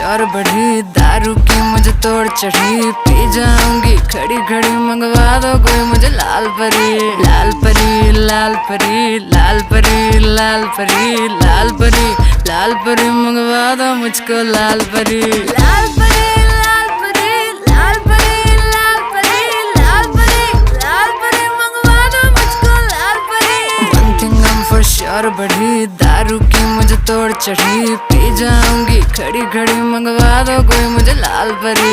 और बढ़ी, दारू की मुझे तोड़ चढ़ी, पी जाऊंगी खड़ी खड़ी, मंगवा दो कोई मुझे लाल परी। लाल परी लाल परी लाल परी लाल परी लाल परी लाल परी, मंगवा दो मुझको लाल परी। लाल परी लाल परी लाल परी लाल परी लाल परी लाल परी, मंगवा दो मुझको लाल परी। One thing I'm for sure बढ़ी, दारू की मुझे तोड़ चढ़ी, पी जाऊंगी खड़ी खड़ी, मंगवा दो कोई मुझे लाल परी।